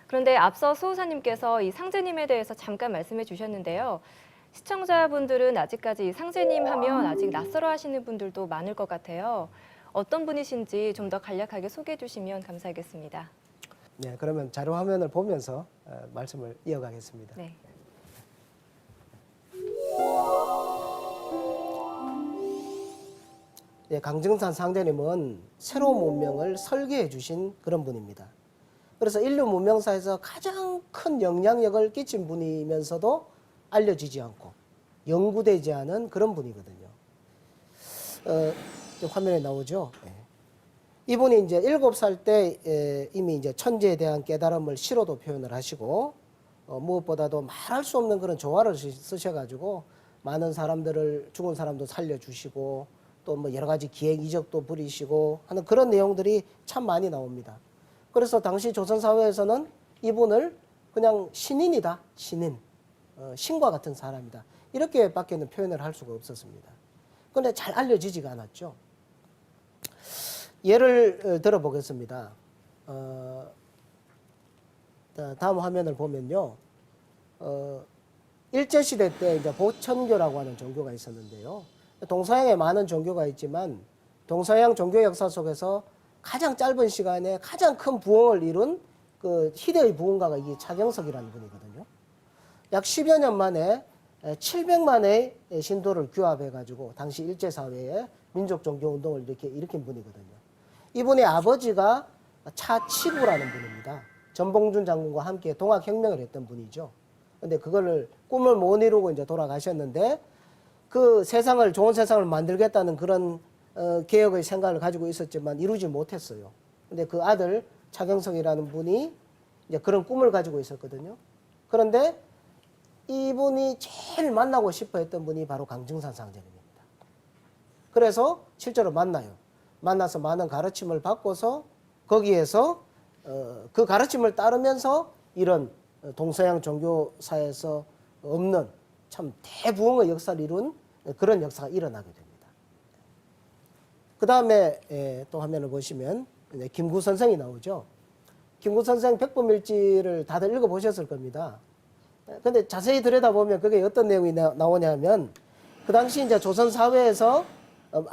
그런데 앞서 수호사님께서 이 상제님에 대해서 잠깐 말씀해 주셨는데요. 시청자분들은 아직까지 이 상제님 하면 아직 낯설어 하시는 분들도 많을 것 같아요. 어떤 분이신지 좀 더 간략하게 소개해 주시면 감사하겠습니다. 네, 그러면 자료 화면을 보면서 말씀을 이어가겠습니다. 네. 네, 강증산 상제님은 새로운 문명을 설계해 주신 그런 분입니다. 그래서 인류 문명사에서 가장 큰 영향력을 끼친 분이면서도 알려지지 않고 연구되지 않은 그런 분이거든요. 화면에 나오죠. 네. 이분이 이제 7살 때 이미 이제 천재에 대한 깨달음을 시로도 표현을 하시고 무엇보다도 말할 수 없는 그런 조화를 쓰셔가지고 많은 사람들을 죽은 사람도 살려주시고 또 뭐 여러 가지 기행 이적도 부리시고 하는 그런 내용들이 참 많이 나옵니다. 그래서 당시 조선 사회에서는 이분을 그냥 신인이다, 신인, 신과 같은 사람이다 이렇게밖에는 표현을 할 수가 없었습니다. 그런데 잘 알려지지가 않았죠. 예를 들어보겠습니다. 다음 화면을 보면요. 일제시대 때 이제 보천교라고 하는 종교가 있었는데요. 동서양에 많은 종교가 있지만 동서양 종교 역사 속에서 가장 짧은 시간에 가장 큰 부흥을 이룬 그 희대의 부흥가가 이게 차경석이라는 분이거든요. 약 10여 년 만에 700만의 신도를 규합해가지고 당시 일제사회에 민족종교운동을 일으킨 분이거든요. 이분의 아버지가 차치구라는 분입니다. 전봉준 장군과 함께 동학혁명을 했던 분이죠. 근데 그거를 꿈을 못 이루고 이제 돌아가셨는데 그 세상을, 좋은 세상을 만들겠다는 그런 개혁의 생각을 가지고 있었지만 이루지 못했어요. 근데 그 아들 차경석이라는 분이 이제 그런 꿈을 가지고 있었거든요. 그런데 이분이 제일 만나고 싶어 했던 분이 바로 강증산 상제님입니다. 그래서 실제로 만나요. 만나서 많은 가르침을 받고서 거기에서 그 가르침을 따르면서 이런 동서양 종교사에서 없는 참 대부흥의 역사를 이룬 그런 역사가 일어나게 됩니다. 그 다음에 또 화면을 보시면 김구 선생이 나오죠. 김구 선생 백범일지를 다들 읽어보셨을 겁니다. 근데 자세히 들여다보면 그게 어떤 내용이 나오냐면 그 당시 이제 조선 사회에서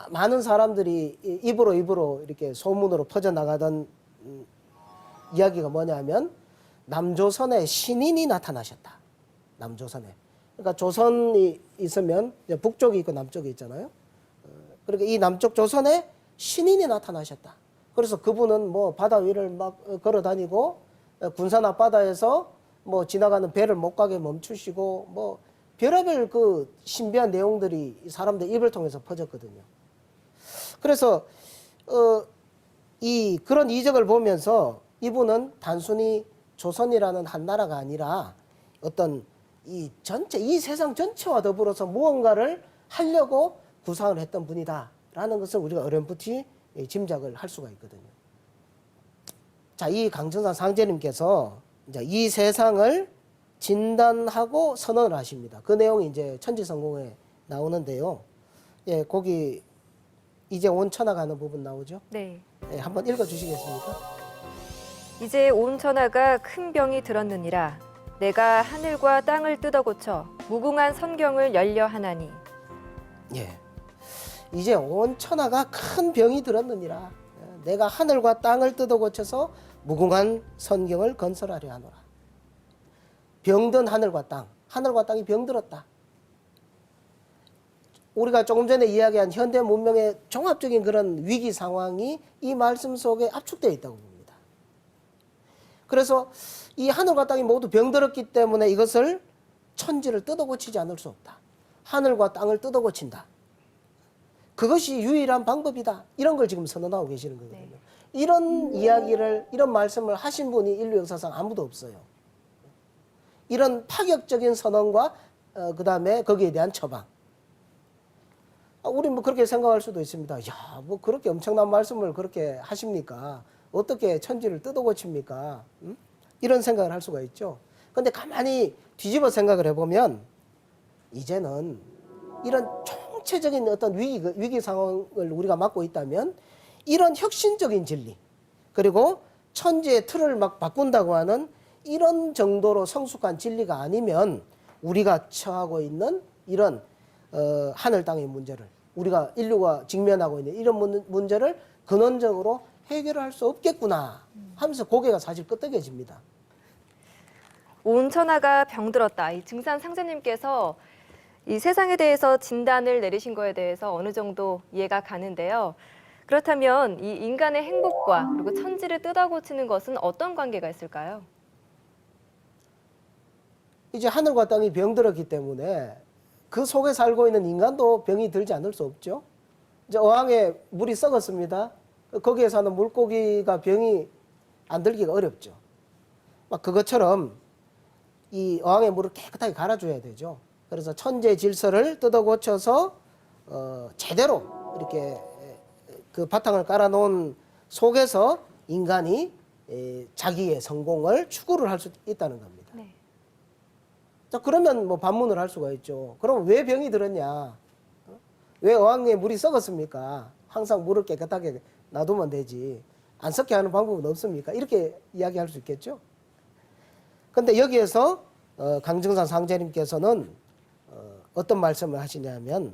많은 사람들이 입으로 이렇게 소문으로 퍼져나가던 이야기가 뭐냐면 남조선에 신인이 나타나셨다. 남조선에. 그러니까 조선이 있으면 북쪽이 있고 남쪽이 있잖아요. 그러니까 이 남쪽 조선에 신인이 나타나셨다. 그래서 그분은 뭐 바다 위를 막 걸어 다니고 군산 앞바다에서 뭐 지나가는 배를 못 가게 멈추시고 뭐 별의별 그 신비한 내용들이 사람들 입을 통해서 퍼졌거든요. 그래서 그런 이적을 보면서 이분은 단순히 조선이라는 한 나라가 아니라 어떤 이 세상 전체와 더불어서 무언가를 하려고 구상을 했던 분이다라는 것을 우리가 어렴풋이 짐작을 할 수가 있거든요. 자, 이 강증산 상제님께서 이제 이 세상을 진단하고 선언을 하십니다. 그 내용이 이제 천지성공에 나오는데요. 예, 거기 이제 온 천하가 하는 부분 나오죠? 네. 예, 한번 읽어 주시겠습니까? 이제 온 천하가 큰 병이 들었느니라. 내가 하늘과 땅을 뜯어 고쳐 무궁한 선경을 열려 하나니. 예. 이제 온 천하가 큰 병이 들었느니라. 내가 하늘과 땅을 뜯어 고쳐서 무궁한 선경을 건설하려 하노라. 병든 하늘과 땅이 병들었다. 우리가 조금 전에 이야기한 현대 문명의 종합적인 그런 위기 상황이 이 말씀 속에 압축되어 있다고 봅니다. 그래서 이 하늘과 땅이 모두 병들었기 때문에 이것을 천지를 뜯어 고치지 않을 수 없다. 하늘과 땅을 뜯어 고친다. 그것이 유일한 방법이다. 이런 걸 지금 선언하고 계시는 거거든요. 네. 이런 이야기를, 이런 말씀을 하신 분이 인류 역사상 아무도 없어요. 이런 파격적인 선언과 그 다음에 거기에 대한 처방. 우리 뭐 그렇게 생각할 수도 있습니다. 야, 뭐 그렇게 엄청난 말씀을 그렇게 하십니까? 어떻게 천지를 뜯어 고칩니까? 이런 생각을 할 수가 있죠. 근데 가만히 뒤집어 생각을 해보면 이제는 이런 총체적인 어떤 위기 상황을 우리가 맞고 있다면 이런 혁신적인 진리 그리고 천지의 틀을 막 바꾼다고 하는 이런 정도로 성숙한 진리가 아니면 우리가 처하고 있는 이런 하늘 땅의 문제를, 우리가 인류가 직면하고 있는 이런 문제를 근원적으로 해결할 수 없겠구나 하면서 고개가 사실 끄덕여집니다. 온 천하가 병들었다. 이 증산 상제님께서 이 세상에 대해서 진단을 내리신 거에 대해서 어느 정도 이해가 가는데요. 그렇다면 이 인간의 행복과 그리고 천지를 뜯어고치는 것은 어떤 관계가 있을까요? 이제 하늘과 땅이 병들었기 때문에 그 속에 살고 있는 인간도 병이 들지 않을 수 없죠. 이제 어항에 물이 썩었습니다. 거기에 사는 물고기가 병이 안 들기가 어렵죠. 막 그것처럼 이 어항의 물을 깨끗하게 갈아줘야 되죠. 그래서 천재 질서를 뜯어 고쳐서 제대로 이렇게 그 바탕을 깔아놓은 속에서 인간이 자기의 성공을 추구를 할 수 있다는 겁니다. 네. 자, 그러면 뭐 반문을 할 수가 있죠. 그럼 왜 병이 들었냐? 왜 어항에 물이 썩었습니까? 항상 물을 깨끗하게 놔두면 되지. 안 썩게 하는 방법은 없습니까? 이렇게 이야기할 수 있겠죠. 근데 여기에서 강증산 상제님께서는 어떤 말씀을 하시냐면,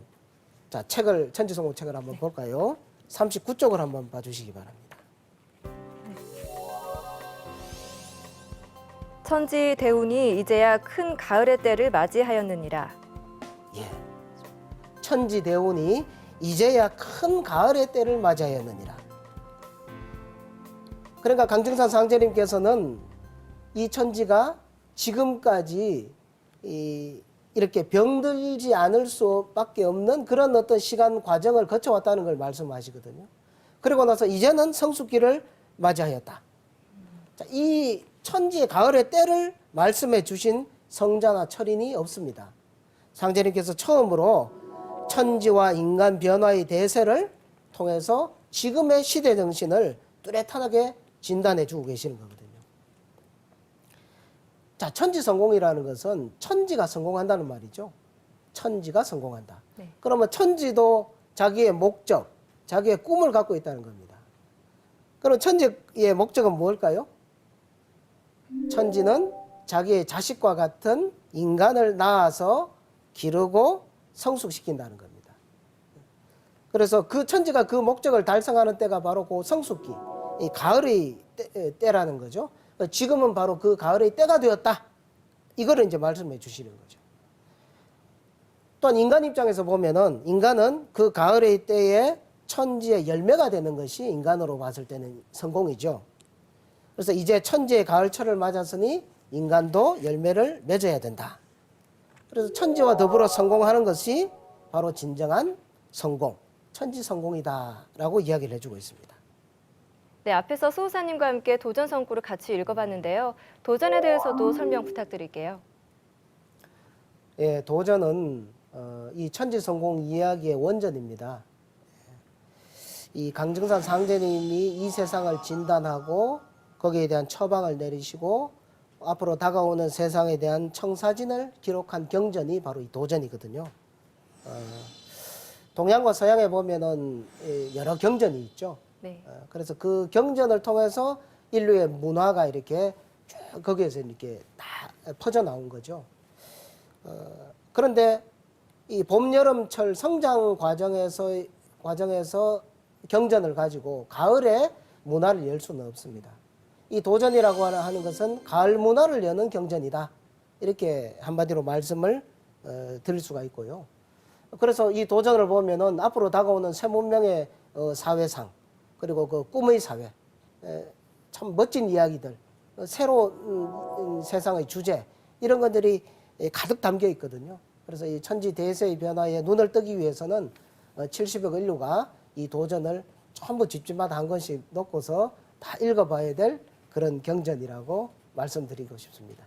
자, 천지성공 책을 한번 볼까요? 39쪽을 한번 봐주시기 바랍니다. 천지 대운이 이제야 큰 가을의 때를 맞이하였느니라. 예. 천지 대운이 이제야 큰 가을의 때를 맞이하였느니라. 그러니까 강증산 상제님께서는 이 천지가 지금까지 이렇게 병들지 않을 수밖에 없는 그런 어떤 시간 과정을 거쳐왔다는 걸 말씀하시거든요. 그리고 나서 이제는 성숙기를 맞이하였다. 자, 이 천지의 가을의 때를 말씀해 주신 성자나 철인이 없습니다. 상제님께서 처음으로 천지와 인간 변화의 대세를 통해서 지금의 시대 정신을 뚜렷하게 진단해 주고 계시는 거거든요. 자, 천지 성공이라는 것은 천지가 성공한다는 말이죠. 천지가 성공한다. 네. 그러면 천지도 자기의 목적, 자기의 꿈을 갖고 있다는 겁니다. 그럼 천지의 목적은 무엇일까요? 천지는 자기의 자식과 같은 인간을 낳아서 기르고 성숙시킨다는 겁니다. 그래서 그 천지가 그 목적을 달성하는 때가 바로 그 성숙기, 이 가을의 때라는 거죠. 지금은 바로 그 가을의 때가 되었다. 이거를 이제 말씀해 주시는 거죠. 또한 인간 입장에서 보면은 인간은 그 가을의 때에 천지의 열매가 되는 것이 인간으로 봤을 때는 성공이죠. 그래서 이제 천지의 가을철을 맞았으니 인간도 열매를 맺어야 된다. 그래서 천지와 더불어 성공하는 것이 바로 진정한 성공, 천지 성공이다라고 이야기를 해주고 있습니다. 네, 앞에서 수호사님과 함께 도전 성구를 같이 읽어봤는데요. 도전에 대해서도 설명 부탁드릴게요. 예, 도전은 이 천지 성공 이야기의 원전입니다. 이 강증산 상제님이 이 세상을 진단하고 거기에 대한 처방을 내리시고 앞으로 다가오는 세상에 대한 청사진을 기록한 경전이 바로 이 도전이거든요. 동양과 서양에 보면은 여러 경전이 있죠. 네. 그래서 그 경전을 통해서 인류의 문화가 이렇게 쭉 거기에서 이렇게 다 퍼져 나온 거죠. 그런데 이 봄, 여름, 철 성장 과정에서 경전을 가지고 가을에 문화를 열 수는 없습니다. 이 도전이라고 하는 것은 가을 문화를 여는 경전이다. 이렇게 한마디로 말씀을 드릴 수가 있고요. 그래서 이 도전을 보면은 앞으로 다가오는 새 문명의 사회상, 그리고 그 꿈의 사회, 참 멋진 이야기들, 새로운 세상의 주제, 이런 것들이 가득 담겨 있거든요. 그래서 이 천지 대세의 변화에 눈을 뜨기 위해서는 70억 인류가 이 도전을 전부 집집마다 한 권씩 놓고서 다 읽어봐야 될 그런 경전이라고 말씀드리고 싶습니다.